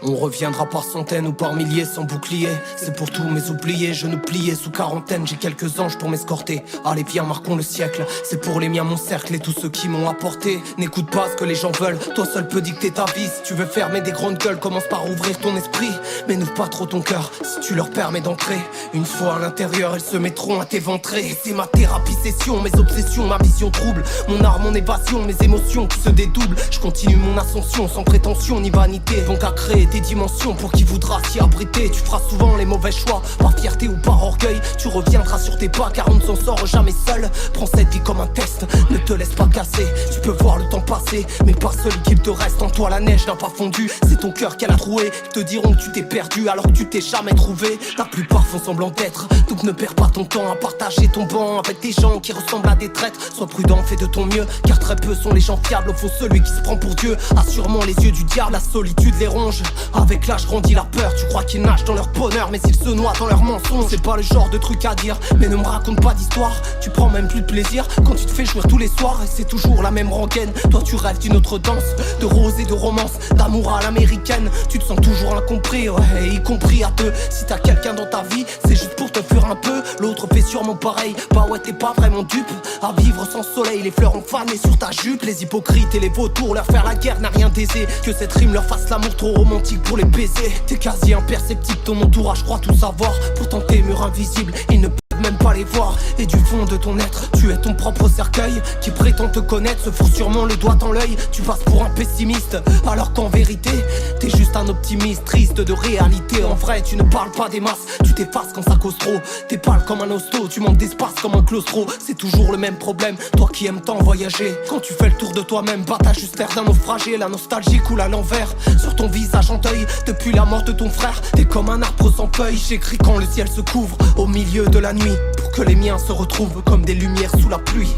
On reviendra par centaines ou par milliers sans bouclier. C'est pour tous mes oubliés, je ne pliais sous quarantaine. J'ai quelques anges pour m'escorter. Allez viens marquons le siècle. C'est pour les miens mon cercle et tous ceux qui m'ont apporté. N'écoute pas ce que les gens veulent, toi seul peux dicter ta vie. Si tu veux fermer des grandes gueules, commence par ouvrir ton esprit. Mais n'ouvre pas trop ton cœur si tu leur permets d'entrer. Une fois à l'intérieur, elles se mettront à t'éventrer. C'est ma thérapie session, mes obsessions, ma vision trouble. Mon art, mon évasion, mes émotions qui se dédoublent. Je continue mon ascension sans prétention ni vanité. Donc à créer des dimensions pour qui voudra s'y abriter. Tu feras souvent les mauvais choix, par fierté ou par orgueil. Tu reviendras sur tes pas car on ne s'en sort jamais seul. Prends cette vie comme un test, ne te laisse pas casser. Tu peux voir le temps passer, mais pas seul qu'il te reste. En toi la neige n'a pas fondu, c'est ton cœur qu'elle a troué. Ils te diront que tu t'es perdu alors que tu t'es jamais trouvé. La plupart font semblant d'être, donc ne perds pas ton temps à partager ton banc avec des gens qui ressemblent à des traîtres. Sois prudent, fais de ton mieux, car très peu sont les gens fiables. Au fond celui qui se prend pour Dieu a sûrement les yeux du diable. La solitude les ronge, avec l'âge grandit la peur. Tu crois qu'ils nagent dans leur bonheur mais ils se noient dans leurs mensonges. C'est pas le genre de truc à dire, mais ne me raconte pas d'histoire. Tu prends même plus de plaisir quand tu te fais jouir tous les soirs. Et c'est toujours la même rengaine, toi tu rêves d'une autre danse. De rose et de romance, d'amour à l'américaine. Tu te sens toujours incompris, ouais, y compris à deux. Si t'as quelqu'un dans ta vie, c'est juste pour te fuir un peu. L'autre fait sûrement pareil, bah ouais t'es pas vraiment dupe. À vivre sans soleil, les fleurs ont fané sur ta jupe. Les hypocrites et les vautours, leur faire la guerre n'a rien d'aisé. Que cette rime leur fasse l'amour trop romantique pour les baiser. T'es quasi imperceptible, ton entourage croit tout savoir. Pourtant tes murs invisibles, ils ne peuvent même pas les voir. Et du fond de ton être, tu es ton propre cercueil. Qui prétend te connaître se fourre sûrement le doigt dans l'œil. Tu passes pour un pessimiste, alors qu'en vérité t'es juste un optimiste triste de réalité. En vrai tu ne parles pas des masses, tu t'effaces quand ça cause trop. T'es pâle comme un hosto, tu manques d'espace comme un claustro. C'est toujours le même problème, toi qui aimes tant voyager. Quand tu fais le tour de toi-même, bah t'as juste l'air d'un naufragé. La nostalgie coule à l'envers sur ton visage en deuil. Depuis la mort de ton frère, t'es comme un arbre sans feuilles. J'écris quand le ciel se couvre au milieu de la nuit, pour que les miens se retrouvent comme des lumières sous la pluie.